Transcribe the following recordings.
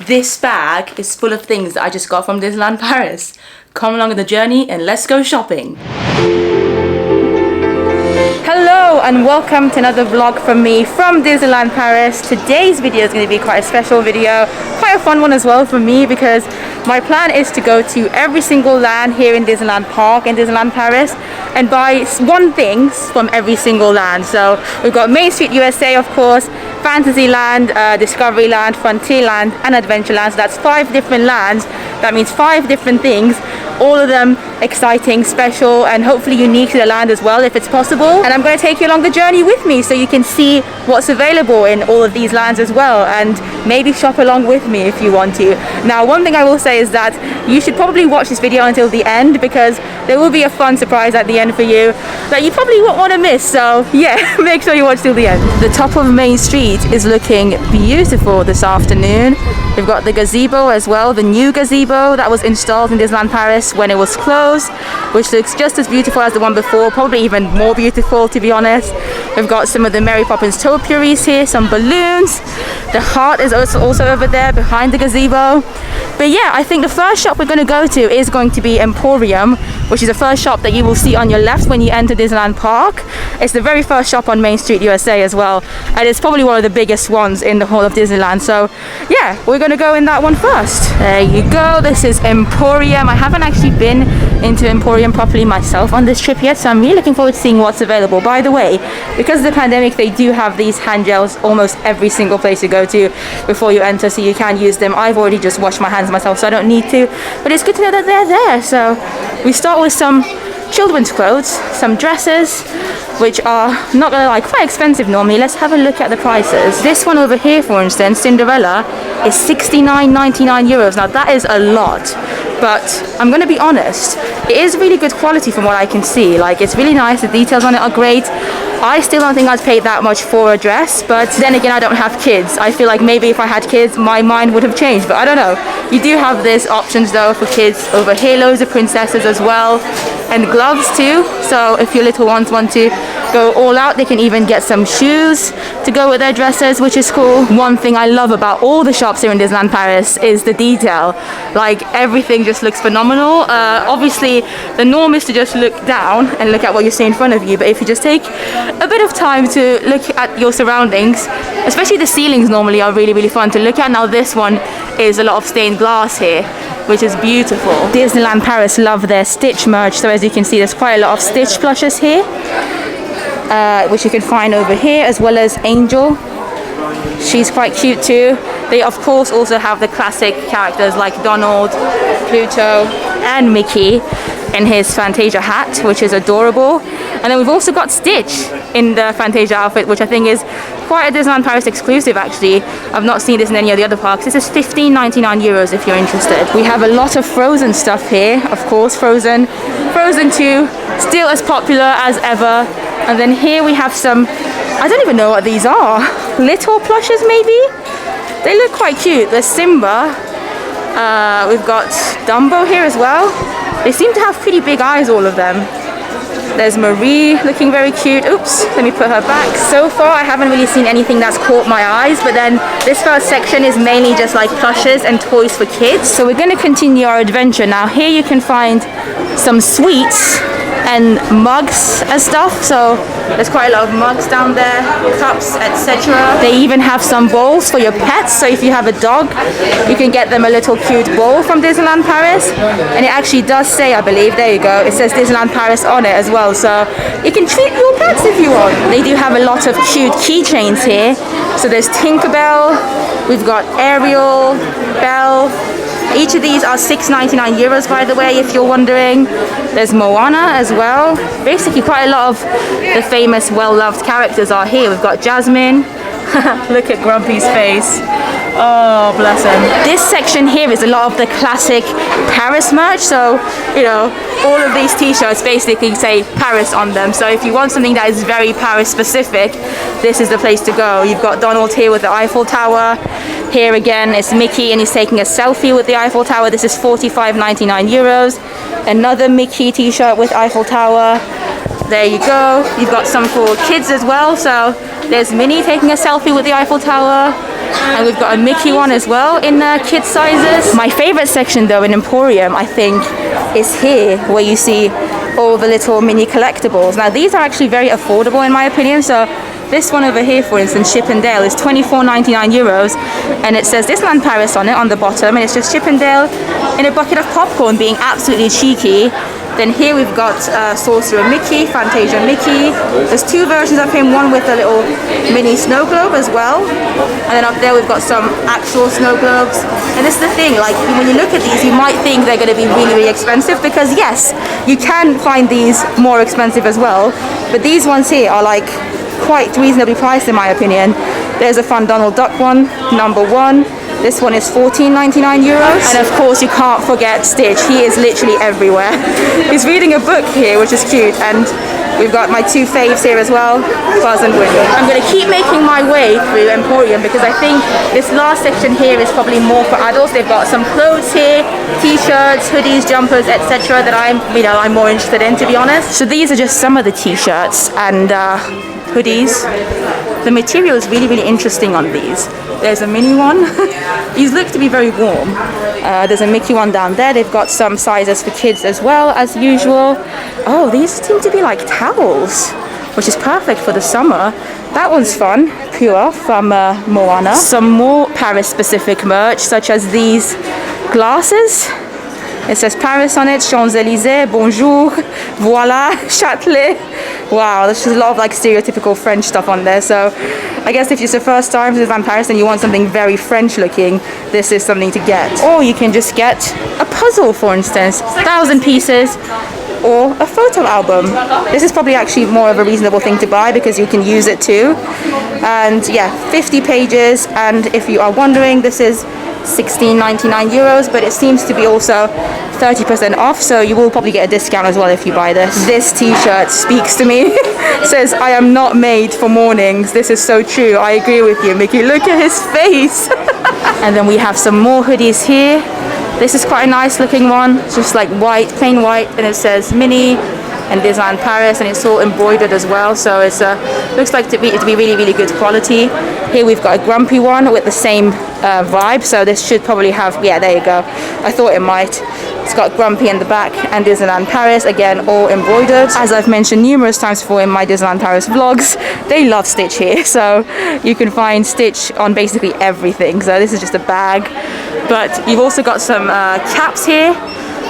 This bag is full of things that I just got from Disneyland Paris. Come along on the journey and let's go shopping. Hello and welcome to another vlog from me from Disneyland Paris. Today's video is going to be quite a special video, quite a fun one as well for me, because my plan is to go to every single land here in Disneyland Park in Disneyland Paris and buy one thing from every single land. So we've got Main Street USA, of course, Fantasyland, Discoveryland, Frontierland and Adventureland. So that's 5 different lands. That means 5 different things, all of them exciting, special and hopefully unique to the land as well if it's possible. And I'm going to take you along the journey with me so you can see what's available in all of these lands as well, and maybe shop along with me if you want to. Now, one thing I will say is that you should probably watch this video until the end, because there will be a fun surprise at the end for you that you probably won't want to miss. So yeah, make sure you watch till the end. The top of Main Street is looking beautiful this afternoon. We've got the gazebo as well, the new gazebo that was installed in Disneyland Paris when it was closed, which looks just as beautiful as the one before, probably even more beautiful to be honest. We've got some of the Mary Poppins topiaries here, some balloons. The heart is also over there behind the gazebo. But yeah, I think the first shop we're going to go to is going to be Emporium, which is the first shop that you will see on your left when you enter Disneyland Park. It's the very first shop on Main Street USA as well, and it's probably one of the biggest ones in the whole of Disneyland. So yeah, we're going to go in that one first. There you go, this is Emporium. I haven't actually been into Emporium properly myself on this trip yet, so I'm really looking forward to seeing what's available. By the way, because of the pandemic, they do have these hand gels almost every single place you go to before you enter, so you can use them. I've already just washed my hands myself, so I don't need to, but it's good to know that they're there. So we start with some children's clothes, some dresses, which are, not gonna lie, quite expensive normally. Let's have a look at the prices. This one over here, for instance, Cinderella, is €69.99. Now that is a lot, but I'm gonna be honest, it is really good quality from what I can see. Like, it's really nice, the details on it are great. I still don't think I'd pay that much for a dress, but then again, I don't have kids. I feel like maybe if I had kids, my mind would have changed, but I don't know. You do have these options though for kids over here, loads of princesses as well, and gloves too. So if your little ones want to go all out, they can even get some shoes to go with their dresses, which is cool. One thing I love about all the shops here in Disneyland Paris is the detail. Like, everything just looks phenomenal. Obviously the norm is to just look down and look at what you see in front of you, but if you just take a bit of time to look at your surroundings, especially the ceilings normally are really fun to look at. Now this one is a lot of stained glass here, which is beautiful. Disneyland Paris love their Stitch merch, so as you can see there's quite a lot of Stitch plushes here, which you can find over here, as well as Angel. She's quite cute too. They of course also have the classic characters like Donald, Pluto and Mickey in his Fantasia hat, which is adorable. And then we've also got Stitch in the Fantasia outfit, which I think is quite a Disneyland Paris exclusive actually. I've not seen this in any of the other parks. This is €15.99 if you're interested. We have a lot of Frozen stuff here, of course. Frozen 2, still as popular as ever. And then here we have some, I don't even know what these are, little plushes maybe? They look quite cute. There's Simba. We've got Dumbo here as well. They seem to have pretty big eyes, all of them. There's Marie looking very cute. Oops, let me put her back. So far I haven't really seen anything that's caught my eyes, but then this first section is mainly just like plushes and toys for kids. So we're going to continue our adventure. Now here you can find some sweets and mugs and stuff, so there's quite a lot of mugs down there, cups, etc. They even have some bowls for your pets, so if you have a dog you can get them a little cute bowl from Disneyland Paris, and it actually does say, I believe, there you go, it says Disneyland Paris on it as well, so you can treat your pets if you want. They do have a lot of cute keychains here, so there's Tinkerbell, we've got Ariel, Belle. Each of these are €6.99 by the way, if you're wondering. There's Moana as well. Basically quite a lot of the famous well-loved characters are here. We've got Jasmine. Look at Grumpy's face. Oh, bless him. This section here is a lot of the classic Paris merch. So, you know, all of these t-shirts basically say Paris on them. So if you want something that is very Paris specific, this is the place to go. You've got Donald here with the Eiffel Tower. Here again, it's Mickey and he's taking a selfie with the Eiffel Tower. This is €45.99. Another Mickey t-shirt with Eiffel Tower. There you go. You've got some for kids as well. So there's Minnie taking a selfie with the Eiffel Tower. And we've got a Mickey one as well in kid sizes. My favorite section though in Emporium, I think, is here where you see all the little mini collectibles. Now these are actually very affordable in my opinion. So this one over here, for instance, Chip 'n Dale, is €24.99, and it says Disneyland Paris on it on the bottom, and it's just Chip 'n Dale in a bucket of popcorn, being absolutely cheeky. Then here we've got Sorcerer Mickey, Fantasia Mickey. There's two versions of him, one with a little mini snow globe as well. And then up there we've got some actual snow globes. And this is the thing, like when you look at these, you might think they're going to be really, really expensive, because yes, you can find these more expensive as well. But these ones here are like quite reasonably priced in my opinion. There's a fun Donald Duck one, number 1. This one is €14.99. And of course you can't forget Stitch. He is literally everywhere. He's reading a book here, which is cute. And we've got my two faves here as well, Buzz and Woody. I'm going to keep making my way through Emporium because I think this last section here is probably more for adults. They've got some clothes here, t-shirts, hoodies, jumpers, etc. that I'm more interested in, to be honest. So these are just some of the t-shirts and hoodies. The material is really, really interesting on these. There's a mini one. These look to be very warm. There's a Mickey one down there. They've got some sizes for kids as well, as usual. Oh, these seem to be like towels, which is perfect for the summer. That one's fun. Pure from Moana. Some more Paris-specific merch, such as these glasses. It says Paris on it, Champs-Élysées, bonjour, voilà, Châtelet. Wow, there's just a lot of like stereotypical French stuff on there. So I guess if it's your first time to Disneyland Paris and you want something very French looking, this is something to get. Or you can just get a puzzle, for instance, 1,000 pieces, or a photo album. This is probably actually more of a reasonable thing to buy because you can use it too. And yeah, 50 pages. And if you are wondering, this is €16.99, but it seems to be also 30% off, so you will probably get a discount as well if you buy this. This t-shirt speaks to me. It says, I am not made for mornings. This is so true. I agree with you, Mickey. Look at his face. And then we have some more hoodies here. This is quite a nice looking one. It's just like white, plain white, and it says Minnie and Disneyland Paris, and it's all embroidered as well, so it's looks like to be really, really good quality. Here we've got a Grumpy one with the same vibe, so this should probably have, yeah, there you go. I thought it might. It's got Grumpy in the back and Disneyland Paris, again, all embroidered. As I've mentioned numerous times before in my Disneyland Paris vlogs, they love Stitch here, so you can find Stitch on basically everything. So this is just a bag, but you've also got some caps here,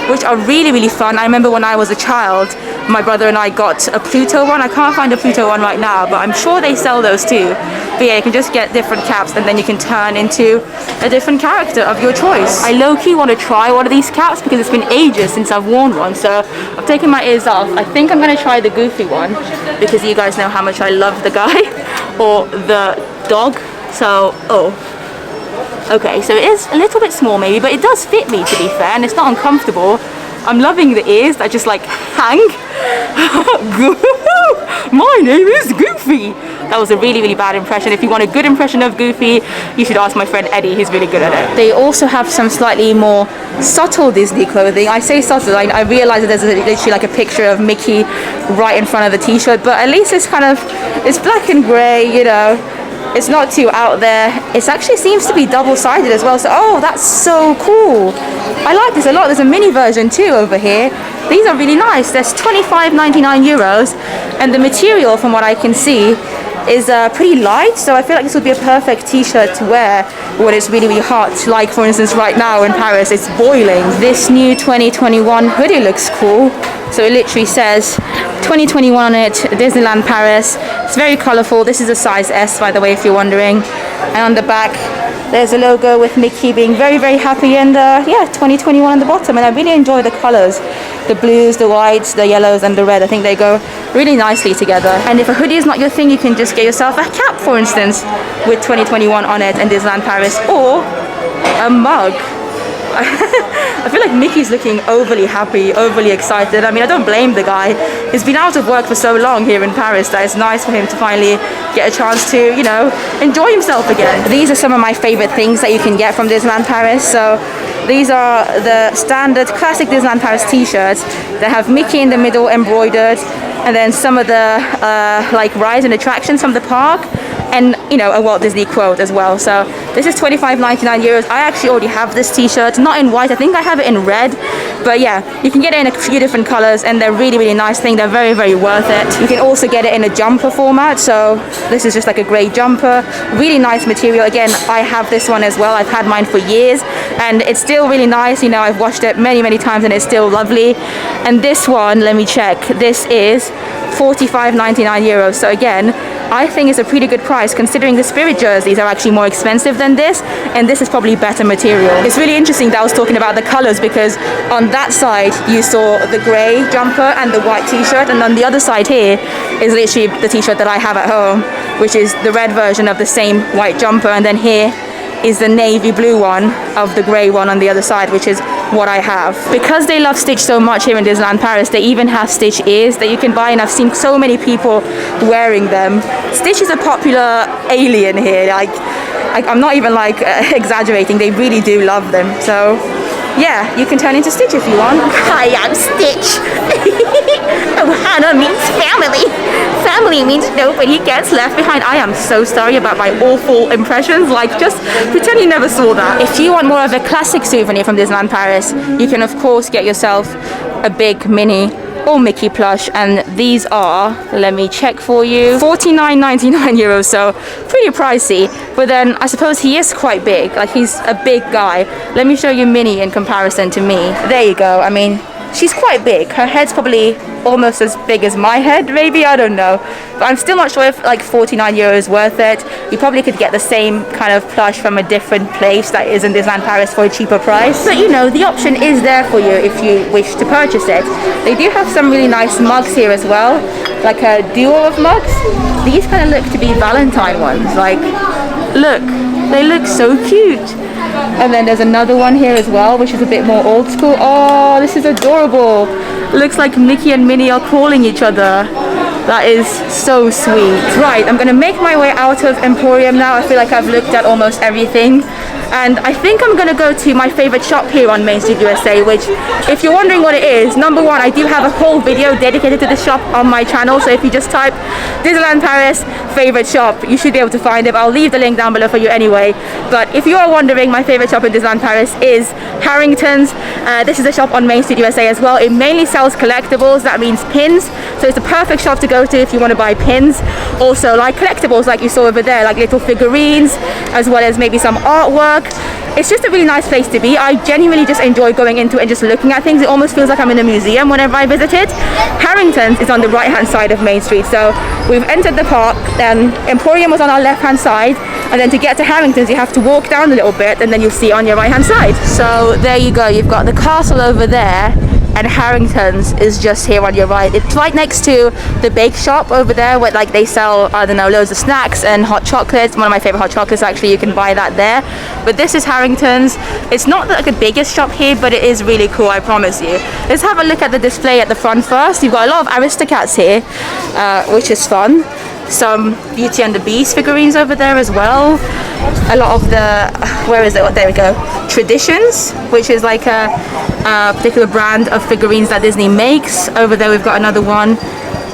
which are really, really fun. I remember when I was a child, my brother and I got a Pluto one. I can't find a Pluto one right now, but I'm sure they sell those too. But yeah, you can just get different caps and then you can turn into a different character of your choice. I low-key want to try one of these caps because it's been ages since I've worn one, so I've taken my ears off. I think I'm going to try the Goofy one because you guys know how much I love the guy or the dog. So, okay, so it is a little bit small maybe, but it does fit me, to be fair, and it's not uncomfortable. I'm loving the ears that just like hang. My name is Goofy. That was a really, really bad impression. If you want a good impression of Goofy, you should ask my friend Eddie. He's really good at it. They also have some slightly more subtle Disney clothing. I say subtle, I realize that there's literally like a picture of Mickey right in front of the t-shirt, but at least it's kind of, it's black and grey, you know. It's not too out there. It actually seems to be double-sided as well. So, oh, that's so cool. I like this a lot. There's a mini version too over here. These are really nice. There's €25.99, and the material, from what I can see, is pretty light. So I feel like this would be a perfect t-shirt to wear when it's really, really hot. Like, for instance, right now in Paris, it's boiling. This new 2021 hoodie looks cool. So it literally says 2021 on it, Disneyland Paris. It's very colorful. This is a size S, by the way, if you're wondering. And on the back, there's a logo with Mickey being very, very happy, and yeah, 2021 on the bottom. And I really enjoy the colors, the blues, the whites, the yellows, and the red. I think they go really nicely together. And if a hoodie is not your thing, you can just get yourself a cap, for instance, with 2021 on it and Disneyland Paris, or a mug. I feel like Mickey's looking overly happy, overly excited. I mean, I don't blame the guy. He's been out of work for so long here in Paris that it's nice for him to finally get a chance to, you know, enjoy himself again. These are some of my favorite things that you can get from Disneyland Paris. So these are the standard classic Disneyland Paris t-shirts that have Mickey in the middle embroidered, and then some of the like rides and attractions from the park, and you know, a Walt Disney quote as well. So This is 25.99 euros. I actually already have this t-shirt, not in white, I think I have it in red, but yeah, you can get it in a few different colors and they're really, really nice thing. They're very, very worth it. You can also get it in a jumper format, so this is just like a gray jumper, really nice material. Again, I have this one as well. I've had mine for years and it's still really nice. You know, I've washed it many, many times and it's still lovely. And this one, let me check, this is 45.99 euros. So again, I think it's a pretty good price considering the Spirit jerseys are actually more expensive than this, and this is probably better material. It's really interesting that I was talking about the colors because on that side you saw the grey jumper and the white t-shirt, and on the other side here is literally the t-shirt that I have at home, which is the red version of the same white jumper, and then here is the navy blue one of the grey one on the other side, which is what I have. Because they love Stitch so much here in Disneyland Paris, they even have Stitch ears that you can buy, and I've seen so many people wearing them. Stitch is a popular alien here, like I'm not even like exaggerating, they really do love them. So yeah, you can turn into Stitch if you want. Hi, I'm Stitch. Ohana means family. Family means nobody gets left behind. I am so sorry about my awful impressions. Like, just pretend you never saw that. If you want more of a classic souvenir from Disneyland Paris, you can of course get yourself a big Minnie or Mickey plush, and these are, let me check for you, 49.99 euros, so pretty pricey. But then I suppose he is quite big, like he's a big guy. Let me show you Minnie in comparison to me. There you go. I mean, she's quite big. Her head's probably almost as big as my head, maybe, I don't know. But I'm still not sure if like 49 euros is worth it. You probably could get the same kind of plush from a different place that is in Disneyland Paris for a cheaper price. But you know, the option is there for you if you wish to purchase it. They do have some really nice mugs here as well, like a duo of mugs. These kind of look to be Valentine ones. Like, look, they look so cute. And then there's another one here as well, which is a bit more old school. Oh, this is adorable. Looks like Mickey and Minnie are calling each other. That is so sweet. Right, I'm gonna make my way out of Emporium now. I feel like I've looked at almost everything. And I think I'm gonna go to my favorite shop here on Main Street USA, which, if you're wondering what it is, number one, I do have a whole video dedicated to the shop on my channel. So if you just type Disneyland Paris favorite shop, you should be able to find it. I'll leave the link down below for you anyway. But if you are wondering, my favorite shop in Disneyland Paris is Harrington's. This is a shop on Main Street USA as well. It mainly sells collectibles, that means pins. So it's a perfect shop to go to if you want to buy pins. Also, like collectibles like you saw over there, like little figurines, as well as maybe some artwork. It's just a really nice place to be. I genuinely just enjoy going into it and just looking at things. It almost feels like I'm in a museum whenever I visit it. Harrington's is on the right hand side of Main Street, so we've entered the park, and Emporium was on our left hand side, and then to get to Harrington's you have to walk down a little bit and then you'll see on your right hand side. So there you go, you've got the castle over there, and Harrington's is just here on your right. It's right next to the bake shop over there where like they sell, I don't know, loads of snacks and hot chocolates. One of my favorite hot chocolates, actually, you can buy that there. But this is Harrington's. It's not like the biggest shop here, but it is really cool, I promise you. Let's have a look at the display at the front first. You've got a lot of Aristocats here, which is fun. Some Beauty and the Beast figurines over there as well. A lot of the, where is it? Oh, there we go. Traditions, which is like a particular brand of figurines that Disney makes. Over there we've got another one.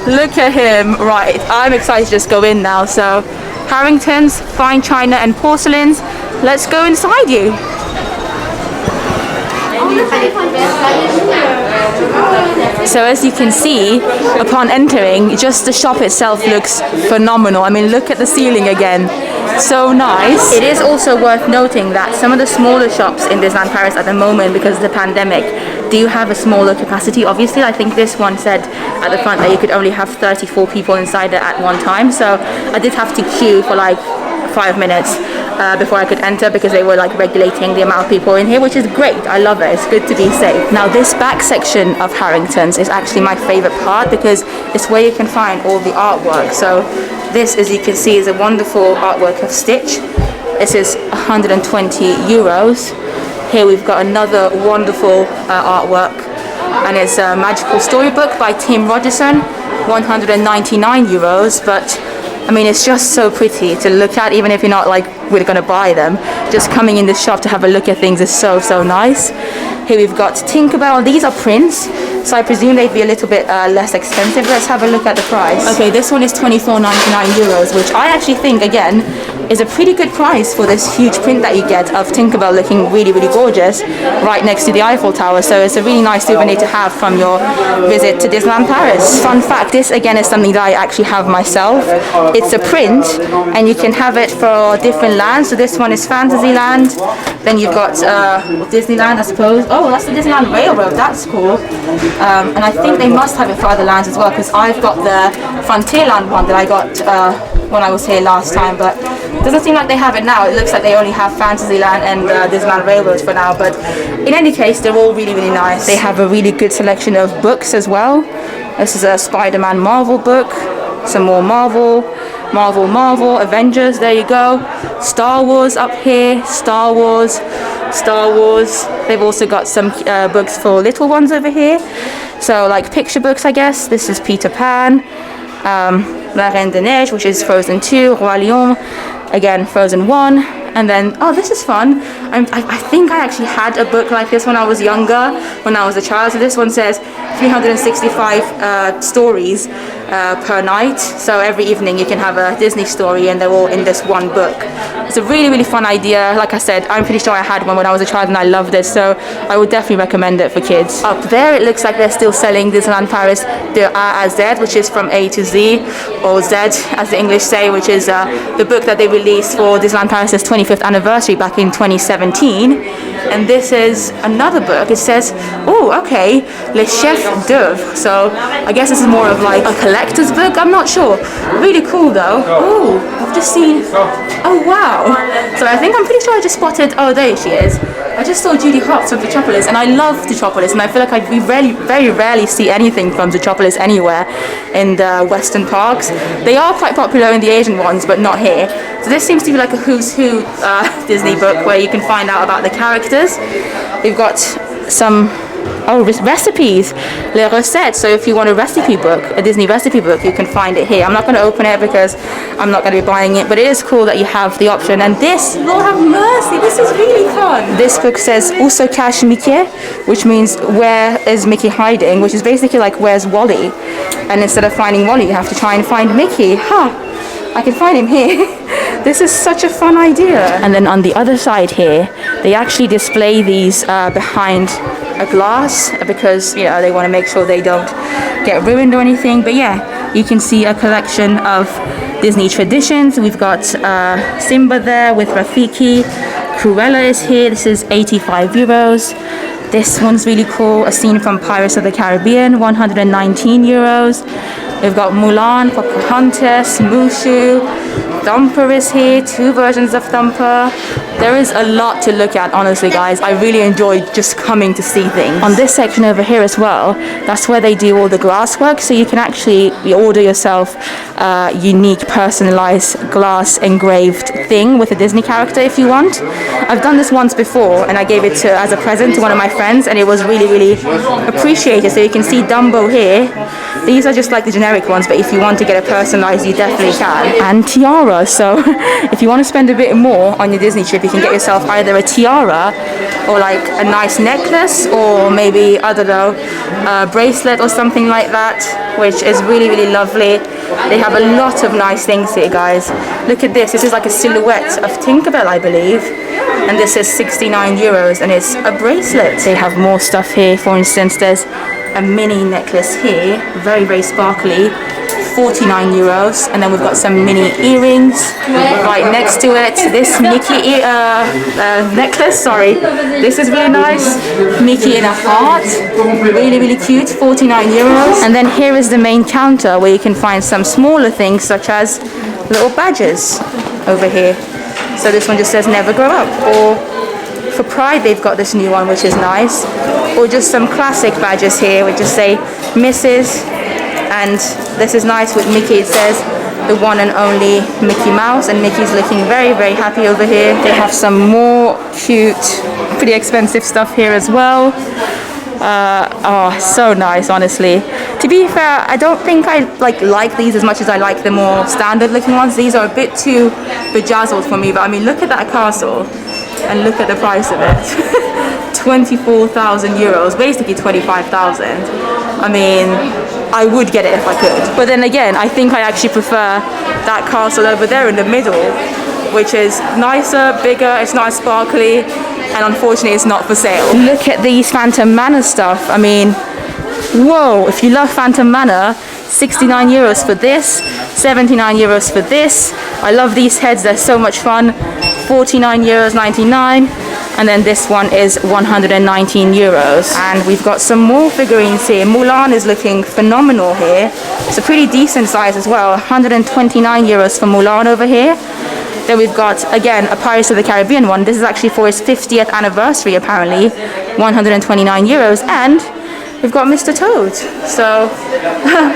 Look at him. Right, I'm excited to just go in now. So Harrington's, fine china and porcelains. Let's go inside you. So as you can see, upon entering, just the shop itself looks phenomenal. I mean, look at the ceiling again. So nice. It is also worth noting that some of the smaller shops in Disneyland Paris at the moment, because of the pandemic, do have a smaller capacity. Obviously, I think this one said at the front that you could only have 34 people inside it at one time. So I did have to queue for like 5 minutes before I could enter, because they were like regulating the amount of people in here, which is great. I love it. It's good to be safe. Now this back section of Harrington's is actually my favorite part, because it's where you can find all the artwork. So this, as you can see, is a wonderful artwork of Stitch. This is 120 euros. Here we've got another wonderful artwork, and it's a magical storybook by Tim Rogerson, 199 euros. But I mean, it's just so pretty to look at, even if you're not like really gonna buy them. Just coming in this shop to have a look at things is so, so nice. Here we've got Tinkerbell. These are prints. so I presume they'd be a little bit less expensive. Let's have a look at the price. Okay, this one is €24.99, which I actually think, again, is a pretty good price for this huge print that you get of Tinkerbell looking really, really gorgeous right next to the Eiffel Tower. So it's a really nice souvenir to have from your visit to Disneyland Paris. Fun fact, this again is something that I actually have myself. It's a print and you can have it for different lands. So this one is Fantasyland. Then you've got Disneyland, I suppose. Oh, that's the Disneyland Railroad. That's cool. And I think they must have it for other lands as well, because I've got the Frontierland one that I got when I was here last time, but it doesn't seem like they have it now. It looks like they only have Fantasyland and Disneyland Railroad for now, but in any case, they're all really, really nice. They have a really good selection of books as well. This is a Spider-Man Marvel book, some more Marvel, Avengers, there you go. Star Wars up here, Star Wars. They've also got some books for little ones over here. So like picture books, I guess. This is Peter Pan. La Reine des Neiges, which is Frozen 2, Roi Lion, again Frozen 1, and then, oh, this is fun. I think I actually had a book like this when I was younger, when I was a child. So this one says 365 stories per night. So every evening you can have a Disney story and they're all in this one book. It's a really, really fun idea. Like I said, I'm pretty sure I had one when I was a child and I loved it. So I would definitely recommend it for kids. Up there, it looks like they're still selling Disneyland Paris de A à Z, which is from A to Z, or Z as the English say, which is the book that they released for Disneyland Paris' 25th anniversary back in 2017. And this is another book. It says, oh, okay, Les Chefs d'Oeuvre. So I guess this is more of like a collector's book. I'm not sure. Really cool though. Oh, I've just seen, oh wow. So I think I'm pretty sure I just spotted, oh, there she is. I just saw Judy Hopps from Metropolis, and I love Metropolis, and I feel like we very rarely see anything from Metropolis anywhere in the Western parks. They are quite popular in the Asian ones, but not here. So this seems to be like a who's who Disney book where you can find out about the characters. We've got some recipes, les recettes. So if you want a recipe book, a Disney recipe book, you can find it here. I'm not going to open it because I'm not going to be buying it, but it is cool that you have the option. And this, Lord have mercy, this is really fun. This book says "Où se cache Mickey," which means where is Mickey hiding, which is basically like where's Wally. And instead of finding Wally, you have to try and find Mickey. I can find him here. This is such a fun idea. And then on the other side here, they actually display these behind a glass because, you know, they want to make sure they don't get ruined or anything. But yeah, you can see a collection of Disney traditions. We've got Simba there with Rafiki. Cruella is here. This is €85. This one's really cool. A scene from Pirates of the Caribbean, €119. We've got Mulan, Pocahontas, Mushu. Thumper is here, 2 versions of Thumper. There is a lot to look at, honestly, guys. I really enjoyed just coming to see things. On this section over here as well, that's where they do all the glass work, so you can actually order yourself a unique, personalized glass engraved thing with a Disney character if you want. I've done this once before, and I gave it as a present to one of my friends, and it was really, really appreciated. So you can see Dumbo here. These are just like the generic ones, but if you want to get a personalized, you definitely can. And tiara, so if you want to spend a bit more on your Disney trip, you can get yourself either a tiara or like a nice necklace, or maybe, I don't know, a bracelet or something like that, which is really, really lovely. They have a lot of nice things here, guys. Look at this. This is like a silhouette of Tinkerbell, I believe. And this is €69 and it's a bracelet. They have more stuff here. For instance, there's a mini necklace here, very, very sparkly, €49. And then we've got some mini earrings right next to it. This Mickey necklace, sorry. This is really nice. Mickey in a heart. Really, really cute, €49. And then here is the main counter where you can find some smaller things such as little badges over here. So this one just says never grow up, or for Pride they've got this new one which is nice, or just some classic badges here which just say Mrs. And this is nice with Mickey. It says the one and only Mickey Mouse, and Mickey's looking very, very happy over here. They have some more cute, pretty expensive stuff here as well. Oh, so nice, honestly. To be fair, I don't think I like these as much as I like the more standard looking ones. These are a bit too bejazzled for me, but I mean, look at that castle and look at the price of it. 24,000 euros, basically 25,000. I mean, I would get it if I could. But then again, I think I actually prefer that castle over there in the middle, which is nicer, bigger, it's not as sparkly, and unfortunately it's not for sale. Look at these Phantom Manor stuff. I mean, whoa, if you love Phantom Manor, 69 euros for this, 79 euros for this. I love these heads, they're so much fun. 49 euros 99. And then this one is 119 euros. And we've got some more figurines here. Mulan is looking phenomenal here. It's a pretty decent size as well. 129 euros for Mulan over here. Then we've got, again, a Pirates of the Caribbean one. This is actually for his 50th anniversary, apparently. 129 euros. And we've got Mr. Toad. So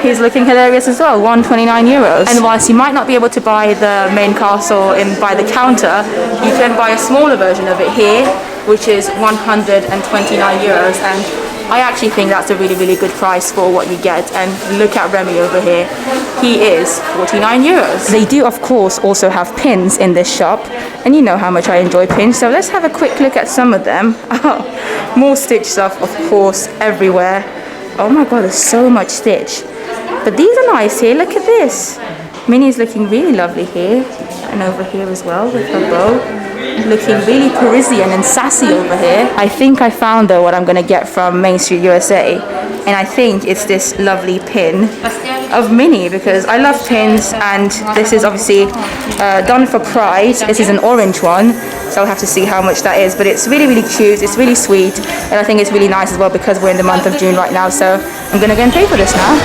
he's looking hilarious as well. 129 euros. And whilst you might not be able to buy the main castle by the counter, you can buy a smaller version of it here, which is 129 euros. And I actually think that's a really, really good price for what you get. And look at Remy over here. He is 49 euros. They do, of course, also have pins in this shop. And you know how much I enjoy pins. So let's have a quick look at some of them. Oh, more Stitch stuff, of course, everywhere. Oh my god, there's so much Stitch. But these are nice here. Look at this. Minnie's looking really lovely here. And over here as well with her bow. Looking really Parisian and sassy over here. I think I found though what I'm gonna get from Main Street USA, and I think it's this lovely pin of Minnie, because I love pins, and this is obviously done for Pride. This is an orange one, so I'll have to see how much that is, but it's really, really cute, it's really sweet, and I think it's really nice as well because we're in the month of June right now, so I'm gonna go and pay for this now.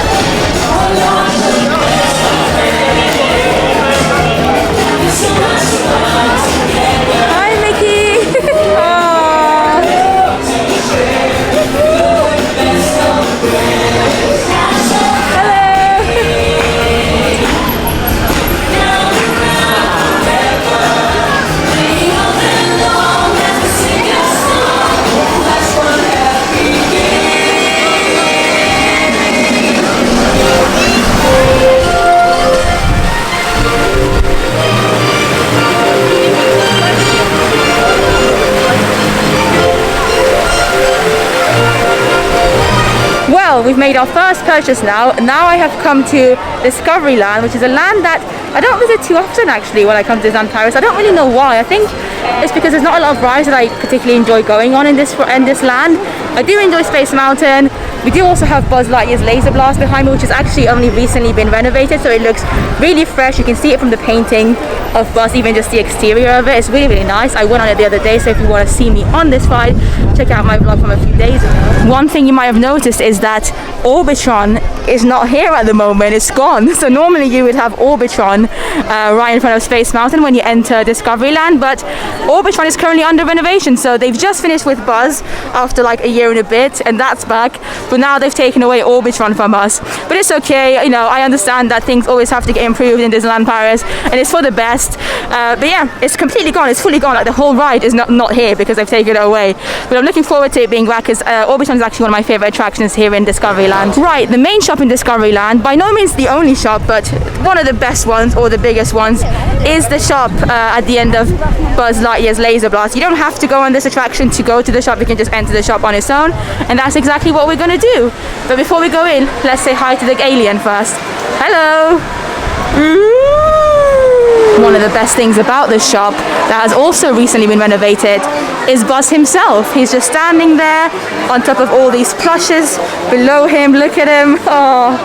We've made our first purchase now. Now I have come to Discoveryland, which is a land that I don't visit too often actually when I come to Disneyland Paris. I don't really know why. I think it's because there's not a lot of rides that I particularly enjoy going on in this land. I do enjoy Space Mountain. We do also have Buzz Lightyear's Laser Blast behind me, which has actually only recently been renovated, so it looks really fresh. You can see it from the painting of Buzz, even just the exterior of it. It's really, really nice. I went on it the other day, so if you want to see me on this ride, check out my vlog from a few days ago. One thing you might have noticed is that Orbitron is not here at the moment. It's gone. So normally you would have Orbitron right in front of Space Mountain when you enter Discoveryland, but Orbitron is currently under renovation, so they've just finished with Buzz after like a year and a bit, and that's back. But now they've taken away Orbitron from us. But it's okay, you know, I understand that things always have to get improved in Disneyland Paris, and it's for the best. But yeah, it's completely gone, it's fully gone. Like the whole ride is not here because they've taken it away. But I'm looking forward to it being back, because Orbitron is actually one of my favorite attractions here in Discoveryland. Right, the main shop in Discoveryland, by no means the only shop, but one of the best ones, or the biggest ones, is the shop at the end of Buzz Lightyear's Laser Blast. You don't have to go on this attraction to go to the shop, you can just enter the shop on its own, and that's exactly what we're gonna do. But before we go in, let's say hi to the alien first. Hello! One of the best things about this shop that has also recently been renovated is Buzz himself. He's just standing there on top of all these plushes below him. Look at him. Oh.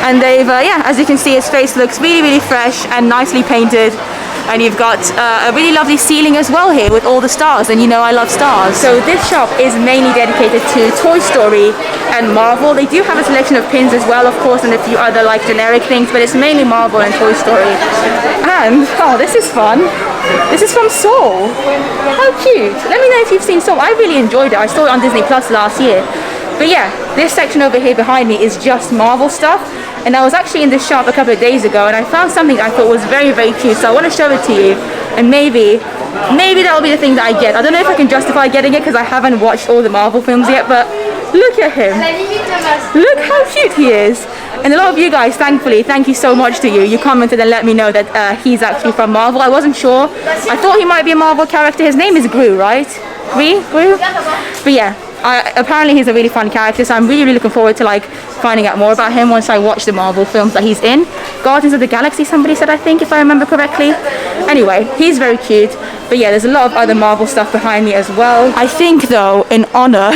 And they've, yeah, as you can see, his face looks really, really fresh and nicely painted. And you've got a really lovely ceiling as well here with all the stars, and you know I love stars. So this shop is mainly dedicated to Toy Story and Marvel. They do have a selection of pins as well, of course, and a few other like generic things, but it's mainly Marvel and Toy Story. And, oh, this is fun. This is from Soul. How cute. Let me know if you've seen Soul. I really enjoyed it. I saw it on Disney Plus last year. But yeah, this section over here behind me is just Marvel stuff. And I was actually in this shop a couple of days ago, and I found something I thought was very, very cute. So I want to show it to you, and maybe that'll be the thing that I get. I don't know if I can justify getting it because I haven't watched all the Marvel films yet, but look at him. Look how cute he is. And a lot of you guys, thankfully, thank you so much to you. You commented and let me know that he's actually from Marvel. I wasn't sure. I thought he might be a Marvel character. His name is Gru, right? Groot. But yeah, apparently he's a really fun character, so I'm really looking forward to like finding out more about him once I watch the Marvel films that he's in. Guardians of the Galaxy, somebody said, I think, if I remember correctly. Anyway, he's very cute. But yeah, there's a lot of other Marvel stuff behind me as well. I think though, in honor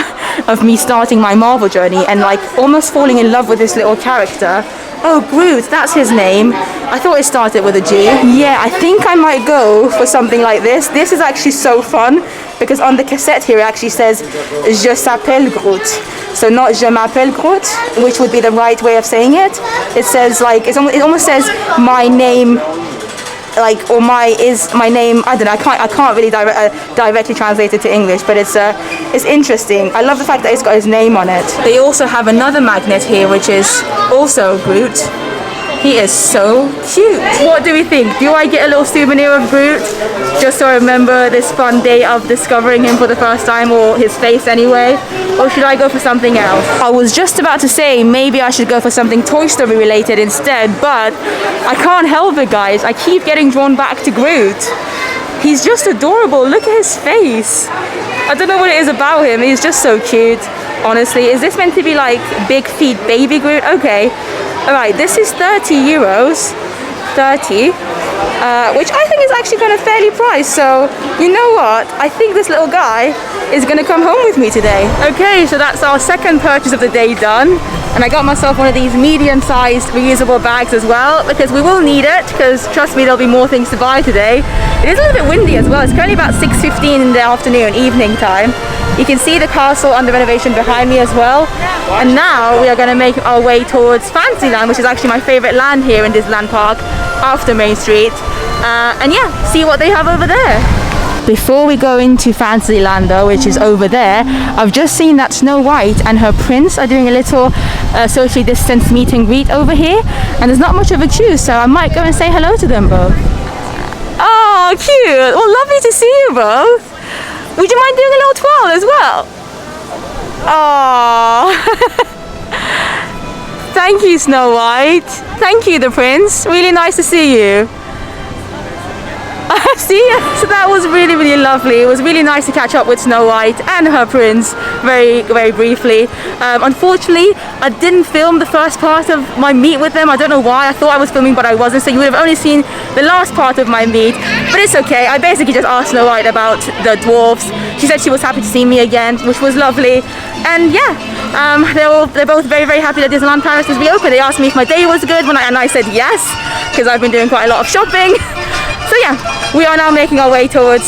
of me starting my Marvel journey and like almost falling in love with this little character. Oh, Groot, that's his name. I thought it started with a G. Yeah, I think I might go for something like this. This is actually so fun because on the cassette here it actually says Je s'appelle Groot. So not Je m'appelle Groot, which would be the right way of saying it. It says like, it almost says my name, like, or my name. I don't know. I can't really directly translate it to English, but it's interesting. I love the fact that it's got his name on it. They also have another magnet here, which is also Groot. He is so cute. What do we think? Do I get a little souvenir of Groot just to remember this fun day of discovering him for the first time, or his face anyway? Or should I go for something else? I was just about to say maybe I should go for something Toy Story related instead, but I can't help it, guys. I keep getting drawn back to Groot. He's just adorable. Look at his face. I don't know what it is about him. He's just so cute. Honestly, is this meant to be like big feet baby Groot? Okay. Alright, this is 30 euros. 30. Which I think is actually kind of fairly priced. So, you know what? I think this little guy is going to come home with me today. Okay, so that's our second purchase of the day done. And I got myself one of these medium-sized reusable bags as well, because we will need it, because trust me, there'll be more things to buy today. It is a little bit windy as well. It's currently about 6:15 in the afternoon, evening time. You can see the castle under renovation behind me as well. And now we are going to make our way towards Fantasyland, which is actually my favorite land here in Disneyland Park, after Main Street. And yeah, see what they have over there. Before we go into Fantasyland though, which is over there, I've just seen that Snow White and her prince are doing a little socially distanced meet and greet over here, and there's not much of a queue, so I might go and say hello to them both. Oh, cute! Well, lovely to see you both. Would you mind doing a little twirl as well? Oh. Thank you, Snow White. Thank you, the prince. Really nice to see you. See, so that was really lovely. It was really nice to catch up with Snow White and her prince very briefly. Unfortunately, I didn't film the first part of my meet with them. I don't know why. I thought I was filming, but I wasn't, so you would have only seen the last part of my meet, but it's okay. I basically just asked Snow White about the dwarfs. She said she was happy to see me again, which was lovely. And yeah, they're both very happy that Disneyland Paris is reopened. They asked me if my day was good, and I said yes, because I've been doing quite a lot of shopping. So yeah, we are now making our way towards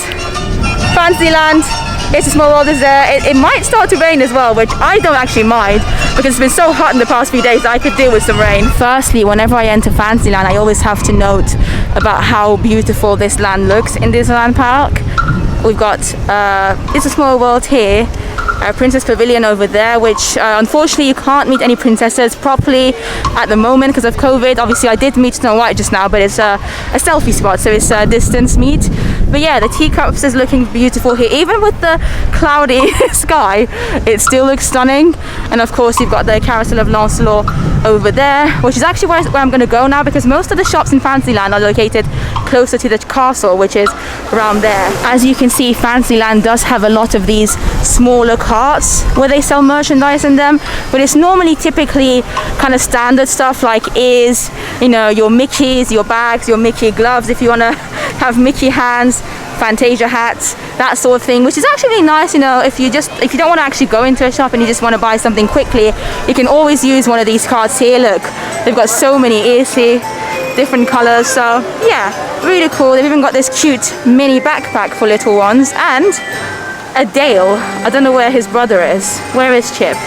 Fantasyland. It's a Small World is there. It might start to rain as well, which I don't actually mind, because it's been so hot in the past few days that I could deal with some rain. Firstly, whenever I enter Fantasyland, I always have to note about how beautiful this land looks in Disneyland Park. We've got It's a Small World here, Princess Pavilion over there, which unfortunately you can't meet any princesses properly at the moment because of COVID. Obviously I did meet Snow White just now, but it's a selfie spot, so it's a distance meet. But yeah, the teacups is looking beautiful here. Even with the cloudy sky, it still looks stunning. And of course you've got the Carousel of Lancelot over there, which is actually where I'm going to go now, because most of the shops in Fantasyland are located closer to the castle, which is around there. As you can see, Fantasyland does have a lot of these smaller carts where they sell merchandise in them, but it's normally typically kind of standard stuff like ears, you know, your Mickeys, your bags, your Mickey gloves if you want to have Mickey hands, Fantasia hats, that sort of thing, which is actually really nice. You know, if you don't want to actually go into a shop and you just want to buy something quickly, you can always use one of these carts here. Look, they've got so many ears here, different colors, so yeah, really cool. They've even got this cute mini backpack for little ones, and a Dale. I don't know where his brother is. Where is Chip?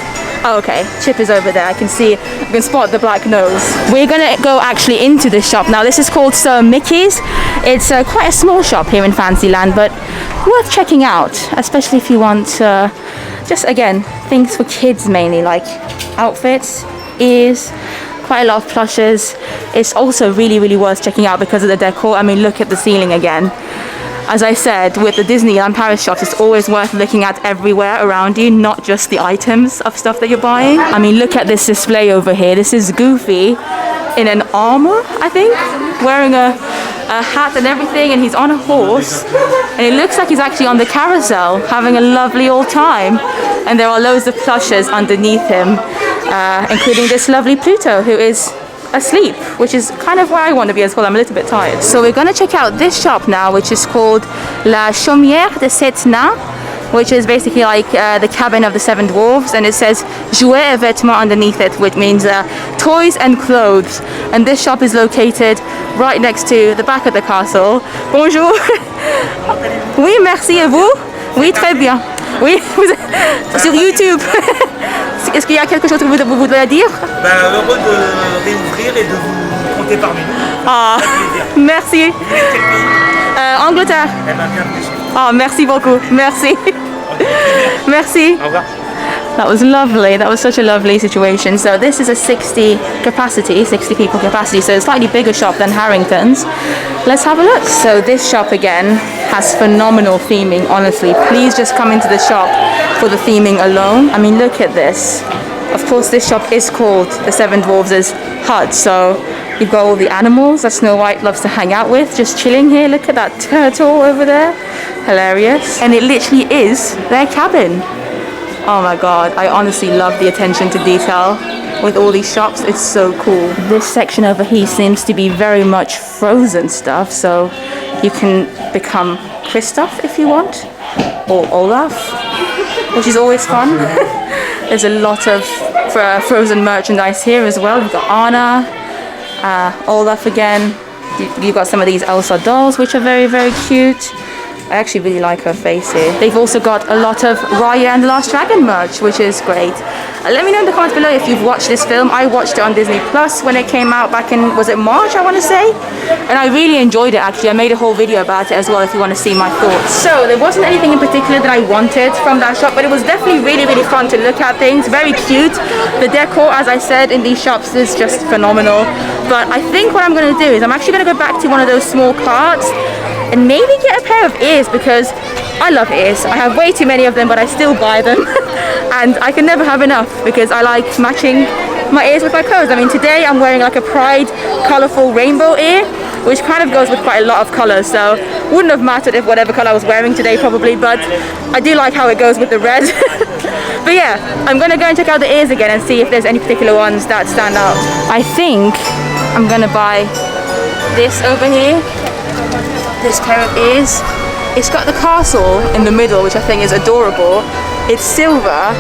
Oh, okay, Chip is over there. I can spot the black nose. We're gonna go actually into this shop now. This is called Sir Mickey's. It's quite a small shop here in Fantasyland, but worth checking out, especially if you want just, again, things for kids mainly, like outfits, ears, quite a lot of plushes. It's also really worth checking out because of the decor. I mean, look at the ceiling again. As I said, with the Disneyland Paris shops, it's always worth looking at everywhere around you, not just the items of stuff that you're buying. I mean, look at this display over here. This is Goofy in an armor, I think, wearing a a hat and everything, and he's on a horse, and it looks like he's actually on the carousel having a lovely old time. And there are loads of plushes underneath him, including this lovely Pluto who is asleep, which is kind of where I want to be as well. I'm a little bit tired. So we're going to check out this shop now, which is called La Chaumière de Sept Nains, which is basically like the cabin of the seven dwarves, and it says jouets et vêtements underneath it, which means toys and clothes. And this shop is located right next to the back of the castle. Bonjour. Oui, merci, et vous? Oui, très bien. Oui, sur YouTube. Est-ce qu'il y a quelque chose que vous voudriez dire? Heureux de réouvrir et de vous compter parmi nous. Ah, merci. Angleterre. Eh ben, bienvenue chez vous. Oh, merci beaucoup. Merci. Merci. Au revoir. That was lovely. That was such a lovely situation. So this is a 60 people capacity, so it's a slightly bigger shop than Harrington's. Let's have a look. So this shop again has phenomenal theming, honestly. Please just come into the shop for the theming alone. I mean, look at this. Of course, this shop is called the Seven Dwarves' hut, so you've got all the animals that Snow White loves to hang out with, just chilling here. Look at that turtle over there. Hilarious. And it literally is their cabin. Oh my god, I honestly love the attention to detail with all these shops. It's so cool. This section over here seems to be very much Frozen stuff, so you can become Kristoff if you want, or Olaf, which is always fun. There's a lot of Frozen merchandise here as well. You've got Anna, Olaf again. You've got some of these Elsa dolls, which are very, very cute. I actually really like her face here. They've also got a lot of Raya and the Last Dragon merch, which is great. Let me know in the comments below if you've watched this film. I watched it on Disney Plus when it came out back in, was it March, I want to say? And I really enjoyed it actually. I made a whole video about it as well if you want to see my thoughts. So there wasn't anything in particular that I wanted from that shop, but it was definitely really, really fun to look at things. Very cute. The decor, as I said, in these shops is just phenomenal. But I think what I'm going to do is I'm actually going to go back to one of those small carts and maybe get a pair of ears, because I love ears. I have way too many of them, but I still buy them. And I can never have enough because I like matching my ears with my clothes. I mean, today I'm wearing like a Pride colourful rainbow ear, which kind of goes with quite a lot of colours, so wouldn't have mattered if whatever colour I was wearing today probably, but I do like how it goes with the red. But yeah, I'm gonna go and check out the ears again and see if there's any particular ones that stand out. I think I'm gonna buy this over here. This pair of ears. It's got the castle in the middle, which I think is adorable. It's silver.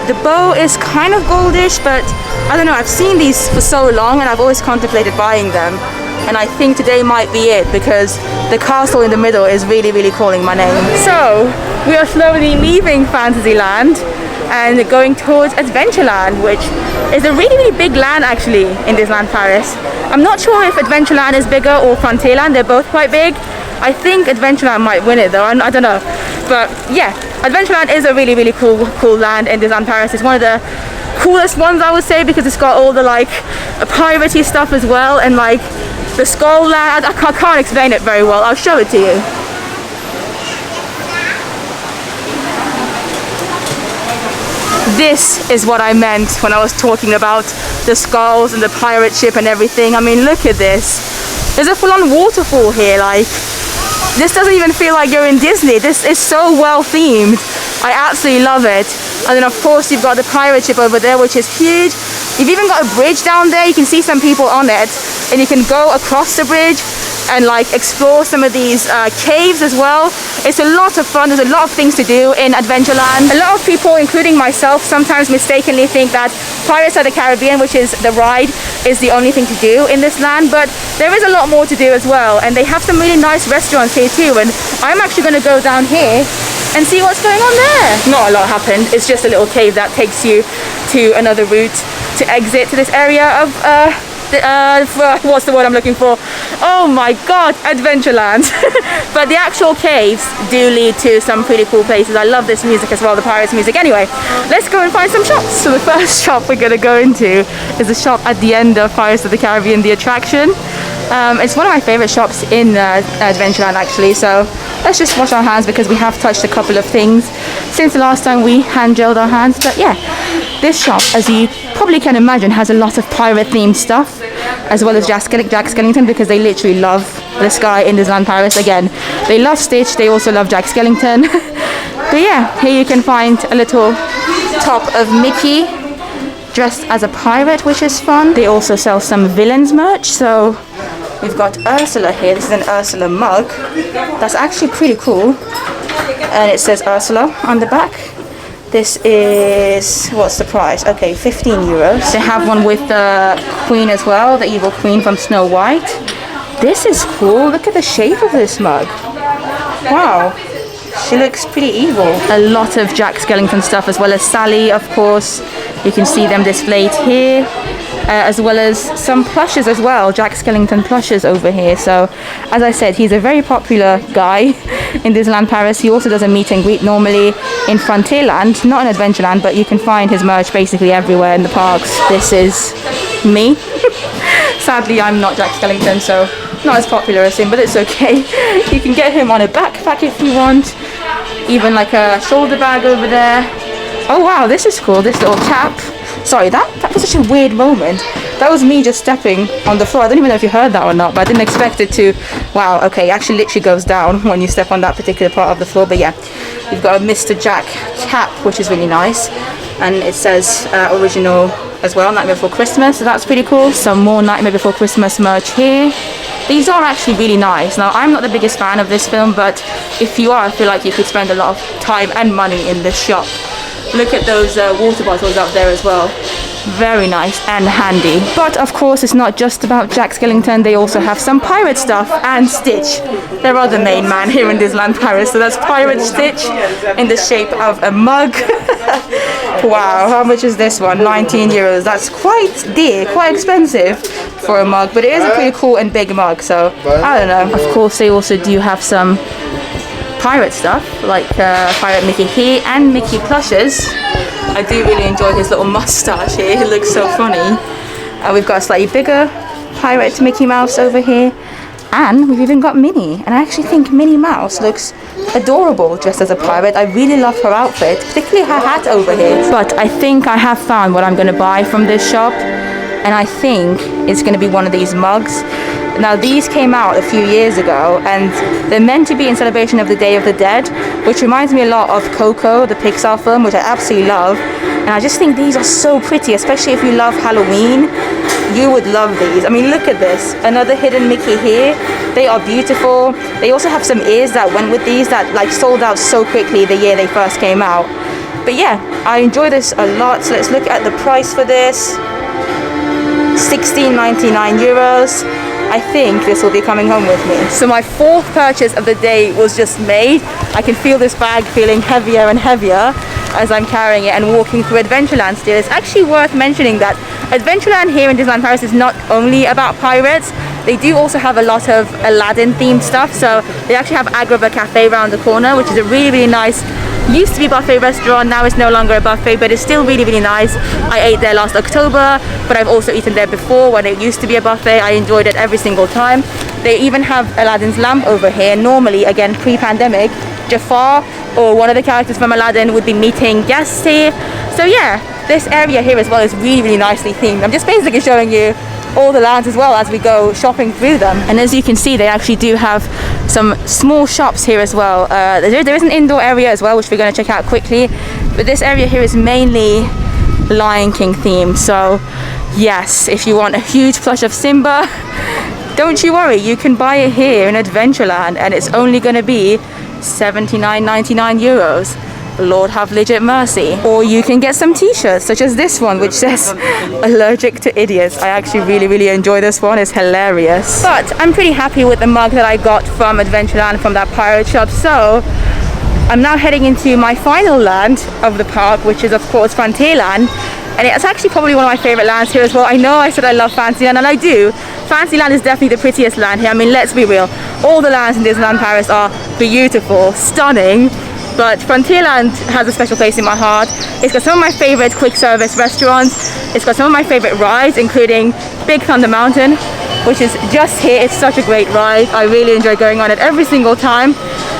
The bow is kind of goldish, but I don't know, I've seen these for so long and I've always contemplated buying them. And I think today might be it, because the castle in the middle is really, really calling my name. So we are slowly leaving Fantasyland and going towards Adventureland, which is a really, really big land actually in Disneyland Paris. I'm not sure if Adventureland is bigger or Frontierland. They're both quite big. I think Adventureland might win it though, I don't know. But yeah, Adventureland is a really, really cool land in Disneyland Paris. It's one of the coolest ones, I would say, because it's got all the like piratey stuff as well, and like the skull land. I can't explain it very well. I'll show it to you. This is what I meant when I was talking about the skulls and the pirate ship and everything. I mean, look at this. There's a full-on waterfall here. Like, this doesn't even feel like you're in Disney. This is so well themed. I absolutely love it. And then of course you've got the pirate ship over there, which is huge. You've even got a bridge down there. You can see some people on it, and you can go across the bridge and like explore some of these caves as well. It's a lot of fun. There's a lot of things to do in Adventureland. A lot of people, including myself, sometimes mistakenly think that Pirates of the Caribbean, which is the ride, is the only thing to do in this land, but there is a lot more to do as well, and they have some really nice restaurants here too, and I'm actually going to go down here and see what's going on there. Not a lot happened. It's just a little cave that takes you to another route to exit to this area of what's the word I'm looking for? Oh my god, Adventureland. But the actual caves do lead to some pretty cool places. I love this music as well, the Pirates music. Anyway, let's go and find some shops. So the first shop we're gonna go into is a shop at the end of Pirates of the Caribbean, the attraction. It's one of my favorite shops in Adventureland actually, so let's just wash our hands because we have touched a couple of things since the last time we hand gelled our hands. But yeah, this shop, as you probably can imagine, has a lot of pirate themed stuff, as well as Jack Skellington, because they literally love this guy in Disneyland Paris. Again, they love Stitch, they also love Jack Skellington. But yeah, here you can find a little top of Mickey dressed as a pirate, which is fun. They also sell some villains merch, so we've got Ursula here. This is an Ursula mug. That's actually pretty cool. And it says Ursula on the back. This is, what's the price? Okay, 15 euros. They have one with the Queen as well, the evil Queen from Snow White. This is cool. Look at the shape of this mug. Wow. She looks pretty evil. A lot of Jack Skellington stuff, as well as Sally, of course. You can see them displayed here. As well as some plushes as well, Jack Skellington plushes over here. So, as I said, he's a very popular guy in Disneyland Paris. He also does a meet and greet normally in Frontierland, not in Adventureland, but you can find his merch basically everywhere in the parks. This is me. Sadly, I'm not Jack Skellington, so not as popular as him, but it's okay. You can get him on a backpack if you want, even like a shoulder bag over there. Oh wow, this is cool, this little cap. Sorry, that was such a weird moment. That was me just stepping on the floor. I don't even know if you heard that or not, but I didn't expect it to. Wow, okay, it actually literally goes down when you step on that particular part of the floor. But yeah, you've got a Mr. Jack cap, which is really nice. And it says original as well, Nightmare Before Christmas, so that's pretty cool. Some more Nightmare Before Christmas merch here. These are actually really nice. Now, I'm not the biggest fan of this film, but if you are, I feel like you could spend a lot of time and money in this shop. Look at those water bottles up there as well. Very nice and handy. But of course, it's not just about Jack Skellington. They also have some pirate stuff and Stitch. There are the main man here in Disneyland Paris. So that's Pirate Stitch in the shape of a mug. Wow, how much is this one? 19 euros. That's quite dear, quite expensive for a mug. But it is a pretty cool and big mug. So I don't know. Of course, they also do have some pirate stuff, like Pirate Mickey here and Mickey plushes. I do really enjoy his little mustache here, he looks so funny. We've got a slightly bigger Pirate Mickey Mouse over here, and we've even got Minnie, and I actually think Minnie Mouse looks adorable dressed as a pirate. I really love her outfit, particularly her hat over here. But I think I have found what I'm going to buy from this shop, and I think it's going to be one of these mugs. Now, these came out a few years ago, and they're meant to be in celebration of the Day of the Dead, which reminds me a lot of Coco, the Pixar film, which I absolutely love. And I just think these are so pretty, especially if you love Halloween. You would love these. I mean, look at this. Another hidden Mickey here. They are beautiful. They also have some ears that went with these that like sold out so quickly the year they first came out. But yeah, I enjoy this a lot. So let's look at the price for this. 16.99 euros. I think this will be coming home with me. So my fourth purchase of the day was just made. I can feel this bag feeling heavier and heavier as I'm carrying it and walking through Adventureland still. It's actually worth mentioning that Adventureland here in Disneyland Paris is not only about pirates. They do also have a lot of Aladdin themed stuff. So they actually have Agrabah Cafe around the corner, which is a really, really nice, used to be buffet restaurant, now it's no longer a buffet, but it's still really, really nice. I ate there last October, but I've also eaten there before when it used to be a buffet. I enjoyed it every single time. They even have Aladdin's lamp over here. Normally, again, pre-pandemic, Jafar or one of the characters from Aladdin would be meeting guests here. So yeah, this area here as well is really, really nicely themed. I'm just basically showing you all the lands as well as we go shopping through them. And as you can see, they actually do have some small shops here as well. There is an indoor area as well, which we're going to check out quickly. But this area here is mainly Lion King themed. So yes, if you want a huge plush of Simba, don't you worry, you can buy it here in Adventureland, and it's only going to be 79.99 euros. Lord have legit mercy. Or you can get some t-shirts such as this one, which says allergic to idiots. I actually really enjoy this one. It's hilarious. But I'm pretty happy with the mug that I got from Adventureland, from that pirate shop. So I'm now heading into my final land of the park, which is of course Frontierland. And it's actually probably one of my favorite lands here as well. I know I said I love Fantasyland, and I do. Fantasyland is definitely the prettiest land here. I mean, let's be real. All the lands in Disneyland Paris are beautiful, stunning. But Frontierland has a special place in my heart. It's got some of my favorite quick service restaurants. It's got some of my favorite rides, including Big Thunder Mountain. which is just here. It's such a great ride. I really enjoy going on it every single time.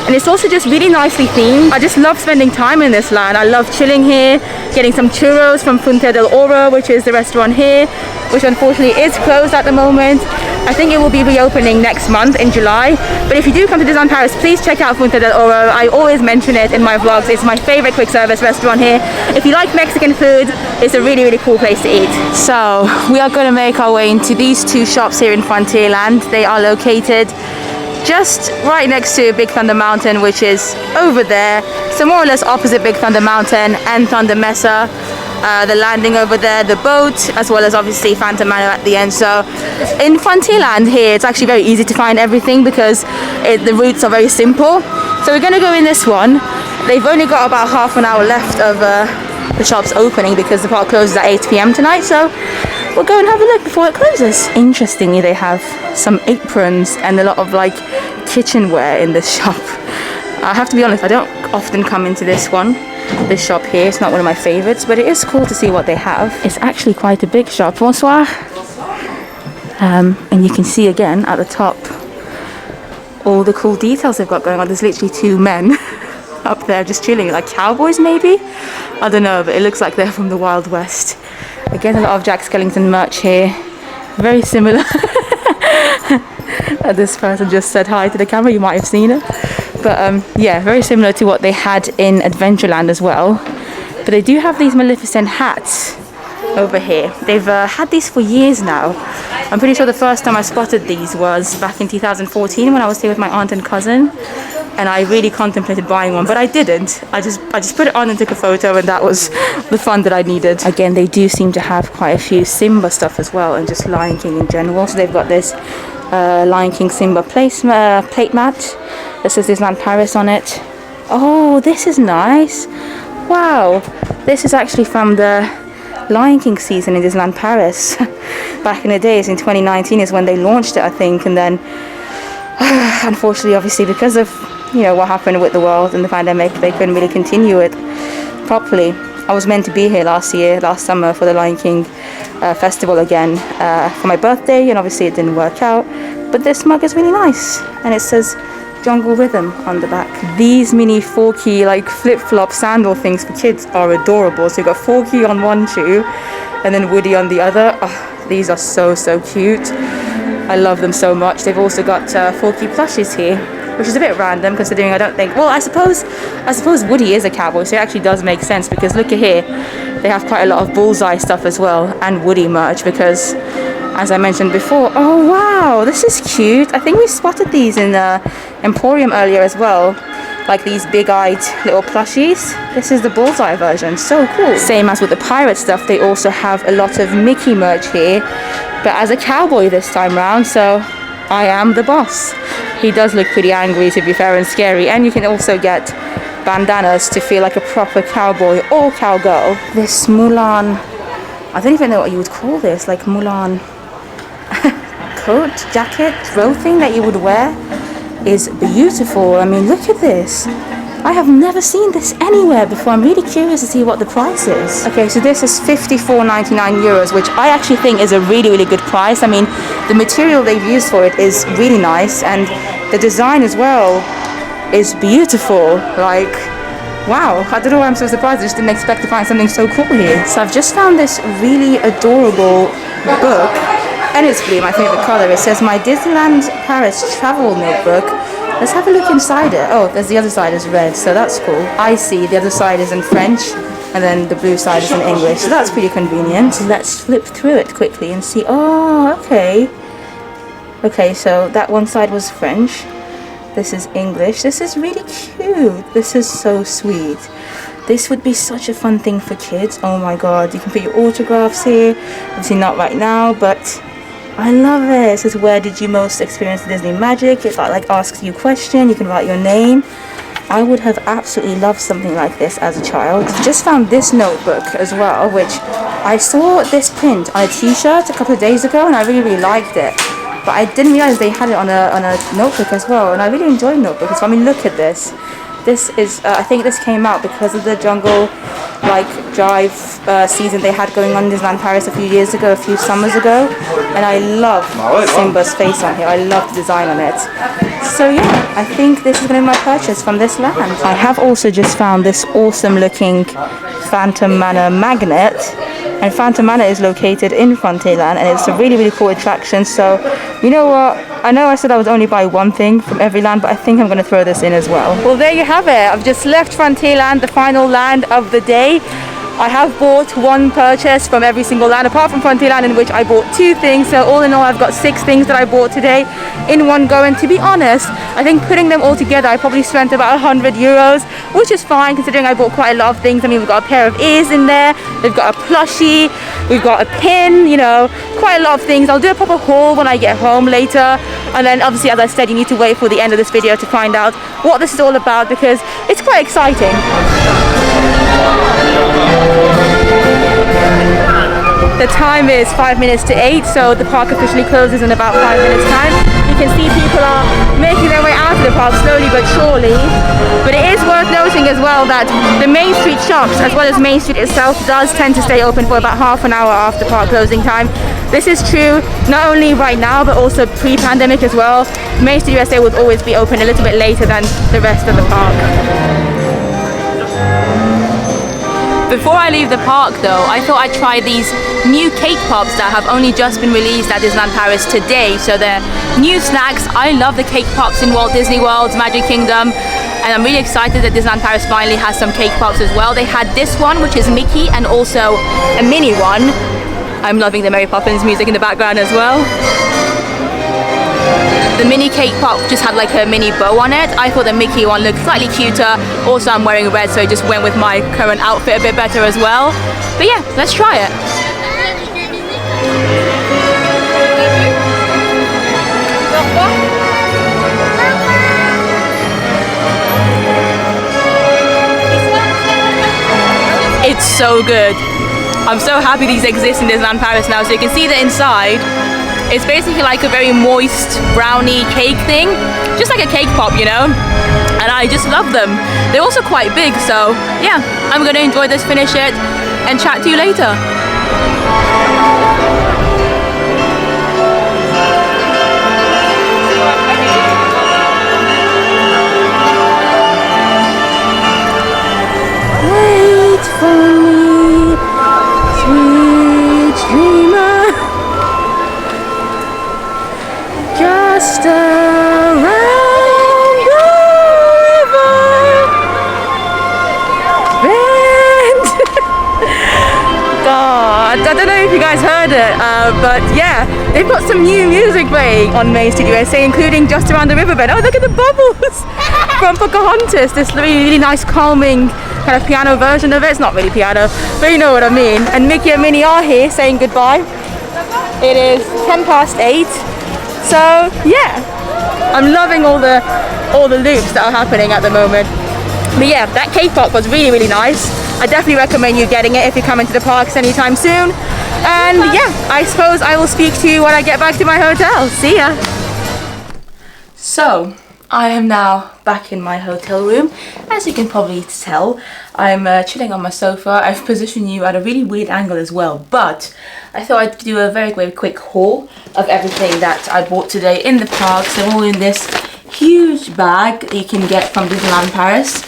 And it's also just really nicely themed. I just love spending time in this land. I love chilling here, getting some churros from Punta del Oro, which is the restaurant here, which unfortunately is closed at the moment. I think it will be reopening next month in July. But if you do come to Disneyland Paris, please check out Punta del Oro. I always mention it in my vlogs. It's my favorite quick service restaurant here. If you like Mexican food, it's a really, really cool place to eat. So we are going to make our way into these two shops here in Frontierland. They are located just right next to Big Thunder Mountain, which is over there. So more or less opposite Big Thunder Mountain and Thunder Mesa. The landing over there, the boat, as well as obviously Phantom Manor at the end. So in Frontierland here, it's actually very easy to find everything because the routes are very simple. So we're going to go in this one. They've only got about half an hour left of the shop's opening because the park closes at 8 p.m. tonight. So we'll go and have a look before it closes. Interestingly, they have some aprons and a lot of like kitchenware in this shop. I have to be honest, I don't often come into this shop here. It's not one of my favorites, but it is cool to see what they have. It's actually quite a big shop. Bonsoir. And you can see again at the top all the cool details they've got going on. There's literally two men up there just chilling, like cowboys maybe? I don't know, but it looks like they're from the Wild West. Again, a lot of Jack Skellington merch here. Very similar. This person just said hi to the camera, you might have seen it. But yeah, very similar to what they had in Adventureland as well. But they do have these Maleficent hats over here. They've had these for years now. I'm pretty sure the first time I spotted these was back in 2014 when I was here with my aunt and cousin. And I really contemplated buying one, but I didn't. I just put it on and took a photo, and that was the fun that I needed. Again, they do seem to have quite a few Simba stuff as well, and just Lion King in general. So they've got this Lion King Simba plate mat that says Disneyland Paris on it. Oh, this is nice. Wow, this is actually from the Lion King season in Disneyland Paris. Back in the days, in 2019 is when they launched it, I think, and then unfortunately, obviously, because of what happened with the world and the pandemic, they couldn't really continue it properly. I was meant to be here last summer for the Lion King festival again for my birthday, and obviously it didn't work out. But this mug is really nice, and it says Jungle Rhythm on the back. These mini Forky like flip-flop sandal things for kids are adorable. So you've got Forky on one shoe and then Woody on the other. Oh, these are so cute. I love them so much. They've also got Forky plushies here, which is a bit random considering I don't think... Well, I suppose Woody is a cowboy, so it actually does make sense because look at here. They have quite a lot of Bullseye stuff as well and Woody merch because, as I mentioned before... Oh, wow, this is cute. I think we spotted these in Emporium earlier as well. Like these big-eyed little plushies. This is the Bullseye version. So cool. Same as with the pirate stuff, they also have a lot of Mickey merch here. But as a cowboy this time round, so I am the boss. He does look pretty angry, to be fair, and scary. And you can also get bandanas to feel like a proper cowboy or cowgirl. This Mulan, I don't even know what you would call this, like Mulan coat, jacket, throw thing that you would wear is beautiful. I mean, look at this. I have never seen this anywhere before. I'm really curious to see what the price is. Okay, so this is €54.99, which I actually think is a really good price. I mean, the material they've used for it is really nice, and the design as well is beautiful. Like, wow, I don't know why I'm so surprised. I just didn't expect to find something so cool here. So I've just found this really adorable book, and it's blue, my favorite color. It says My Disneyland Paris Travel Notebook. Let's have a look inside it. Oh, there's the other side is red, so that's cool. I see the other side is in French, and then the blue side is in English, so that's pretty convenient. Let's flip through it quickly and see. Oh, okay. Okay, so that one side was French. This is English. This is really cute. This is so sweet. This would be such a fun thing for kids. Oh my god, you can put your autographs here. Obviously not right now, but I love it. It says, where did you most experience Disney magic? It like asks you a question. You can write your name. I would have absolutely loved something like this as a child. Just found this notebook as well, which I saw this print on a t-shirt a couple of days ago, and I really liked it. But I didn't realize they had it on a notebook as well, and I really enjoy notebooks. I mean, look at this. This is, I think this came out because of the Jungle like drive season they had going on in Disneyland Paris a few summers ago, and I love Simba's face on here. I love the design on it. So yeah, I think this is going to be my purchase from this land. I have also just found this awesome looking Phantom Manor magnet, and Phantom Manor is located in Frontierland, and it's a really cool attraction. So you know what, I know I said I would only buy one thing from every land, but I think I'm going to throw this in as well. Well, there you have it. I've just left Frontierland, the final land of the day. I have bought one purchase from every single land apart from Frontierland, in which I bought 2 things. So all in all, I've got 6 things that I bought today in one go. And to be honest, I think putting them all together, I probably spent about 100 euros, which is fine considering I bought quite a lot of things. I mean, we've got a pair of ears in there, we've got a plushie, we've got a pin, you know, quite a lot of things. I'll do a proper haul when I get home later. And then obviously, as I said, you need to wait for the end of this video to find out what this is all about, because it's quite exciting. The time is 5 minutes to 8, so the park officially closes in about 5 minutes time. You can see people are making their way out of the park slowly but surely. But it is worth noting as well that the Main Street shops, as well as Main Street itself, does tend to stay open for about half an hour after park closing time. This is true not only right now but also pre-pandemic as well. Main Street USA would always be open a little bit later than the rest of the park. Before I leave the park though, I thought I'd try these new cake pops that have only just been released at Disneyland Paris today. So they're new snacks. I love the cake pops in Walt Disney World's Magic Kingdom, and I'm really excited that Disneyland Paris finally has some cake pops as well. They had this one, which is Mickey, and also a mini one. I'm loving the Mary Poppins music in the background as well. The mini cake pop just had like a mini bow on it. I thought the Mickey one looked slightly cuter. Also, I'm wearing red, so it just went with my current outfit a bit better as well. But yeah, let's try it. It's so good. I'm so happy these exist in Disneyland Paris now. So you can see the inside. It's basically like a very moist brownie cake thing, just like a cake pop, you know, and I just love them. They're also quite big, so yeah, I'm gonna enjoy this, finish it, and chat to you later. Wait for me, sweet dreamer. Just around the river bend. God, I don't know if you guys heard it, but yeah, they've got some new music playing on Main Street USA, including Just Around the River Bend. Oh, look at the bubbles from Pocahontas. This really nice, calming kind of piano version of it. It's not really piano, but you know what I mean. And Mickey and Minnie are here saying goodbye. It is 8:10. So yeah, I'm loving all the loops that are happening at the moment. But yeah, that cake pop was really nice. I definitely recommend you getting it if you're coming to the parks anytime soon. And yeah, I suppose I will speak to you when I get back to my hotel. See ya. So I am now back in my hotel room. As you can probably tell, I'm chilling on my sofa. I've positioned you at a really weird angle as well, but I thought I'd do a very quick haul of everything that I bought today in the parks. They're all in this huge bag that you can get from Disneyland Paris.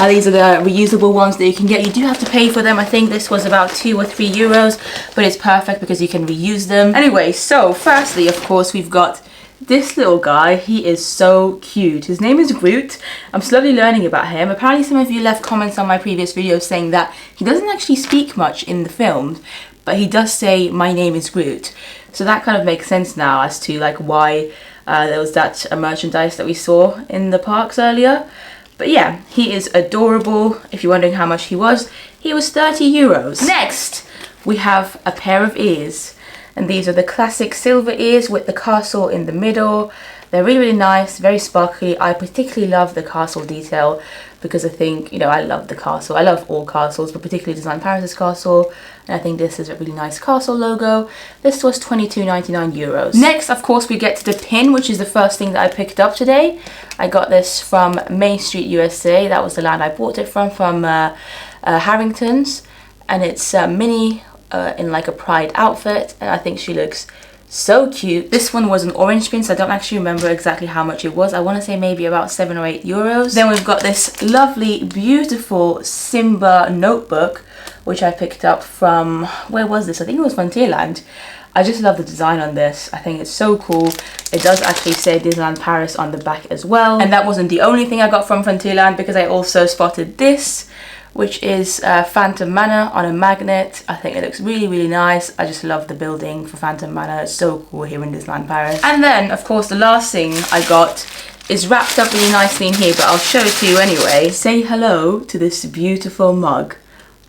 These are the reusable ones that you can get. You do have to pay for them. I think this was about 2 or 3 euros, but it's perfect because you can reuse them. Anyway, so firstly, of course, we've got this little guy. He is so cute. His name is Groot. I'm slowly learning about him. Apparently some of you left comments on my previous video saying that he doesn't actually speak much in the film, but he does say, "My name is Groot." So that kind of makes sense now as to like why there was that merchandise that we saw in the parks earlier. But yeah, he is adorable. If you're wondering how much he was 30 euros. Next, we have a pair of ears. And these are the classic silver ears with the castle in the middle. They're really nice, very sparkly. I particularly love the castle detail because I think, you know, I love the castle. I love all castles, but particularly Disneyland Paris' castle. And I think this is a really nice castle logo. This was 22.99 euros. Next, of course, we get to the pin, which is the first thing that I picked up today. I got this from Main Street USA. That was the land I bought it from Harrington's, and it's Minnie in like a pride outfit, and I think she looks so cute. This one was an orange print, so I don't actually remember exactly how much it was. I want to say maybe about 7 or 8 euros. Then we've got this lovely, beautiful Simba notebook, which I picked up from, where was this? I think it was Frontierland. I just love the design on this. I think it's so cool. It does actually say Disneyland Paris on the back as well. And that wasn't the only thing I got from Frontierland, because I also spotted this, which is Phantom Manor on a magnet. I think it looks really, really nice. I just love the building for Phantom Manor. It's so cool here in Disneyland Paris. And then, of course, the last thing I got is wrapped up really nicely in here, but I'll show it to you anyway. Say hello to this beautiful mug.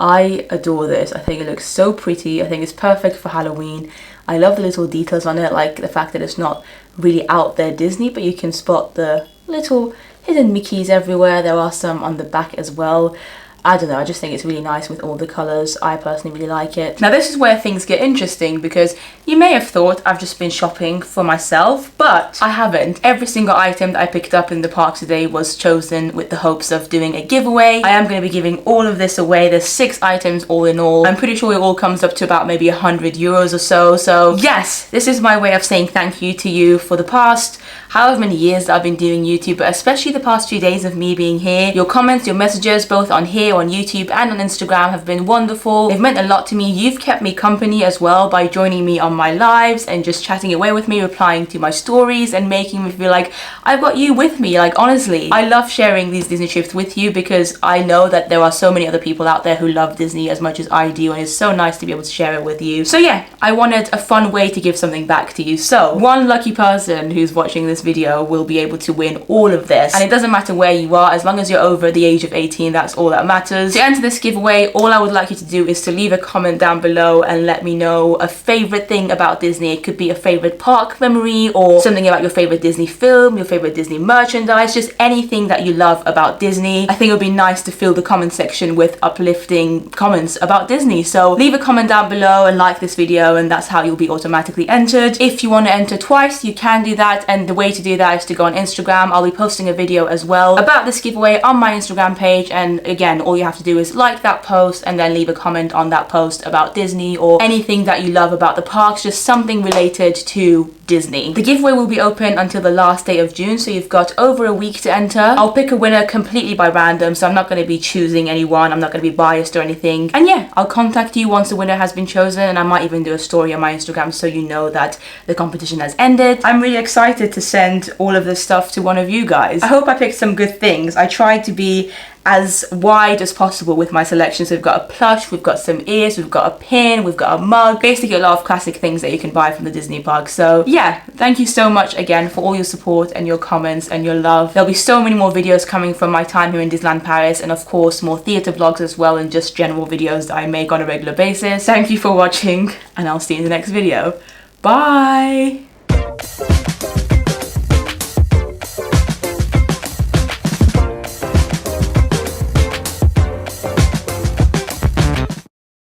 I adore this. I think it looks so pretty. I think it's perfect for Halloween. I love the little details on it, like the fact that it's not really out there Disney, but you can spot the little hidden Mickeys everywhere. There are some on the back as well. I don't know, I just think it's really nice with all the colours. I personally really like it. Now this is where things get interesting, because you may have thought I've just been shopping for myself, but I haven't. Every single item that I picked up in the park today was chosen with the hopes of doing a giveaway. I am going to be giving all of this away. There's 6 items all in all. I'm pretty sure it all comes up to about maybe 100 euros or so. So yes, this is my way of saying thank you to you for the past however many years that I've been doing YouTube, but especially the past few days of me being here. Your comments, your messages, both on here, on YouTube and on Instagram, have been wonderful. They've meant a lot to me. You've kept me company as well by joining me on my lives and just chatting away with me, replying to my stories and making me feel like I've got you with me. Like, honestly, I love sharing these Disney trips with you, because I know that there are so many other people out there who love Disney as much as I do, and it's so nice to be able to share it with you. So yeah, I wanted a fun way to give something back to you. So one lucky person who's watching this video will be able to win all of this, and it doesn't matter where you are, as long as you're over the age of 18, that's all that matters. To enter this giveaway, all I would like you to do is to leave a comment down below and let me know a favorite thing about Disney. It could be a favorite park memory, or something about your favorite Disney film, your favorite Disney merchandise, just anything that you love about Disney. I think it would be nice to fill the comment section with uplifting comments about Disney. So leave a comment down below and like this video, and that's how you'll be automatically entered. If you want to enter twice, you can do that, and the way to do that is to go on Instagram. I'll be posting a video as well about this giveaway on my Instagram page, and again, all you have to do is like that post and then leave a comment on that post about Disney or anything that you love about the parks, just something related to Disney. The giveaway will be open until the last day of June, so you've got over a week to enter. I'll pick a winner completely by random, so I'm not going to be choosing anyone. I'm not going to be biased or anything. And yeah, I'll contact you once the winner has been chosen, and I might even do a story on my Instagram so you know that the competition has ended. I'm really excited to send all of this stuff to one of you guys. I hope I picked some good things. I tried to be as wide as possible with my selections. We've got a plush, we've got some ears, we've got a pin, we've got a mug, basically a lot of classic things that you can buy from the Disney park. So yeah, thank you so much again for all your support and your comments and your love. There'll be so many more videos coming from my time here in Disneyland Paris, and of course more theatre vlogs as well, and just general videos that I make on a regular basis. Thank you for watching, and I'll see you in the next video. Bye!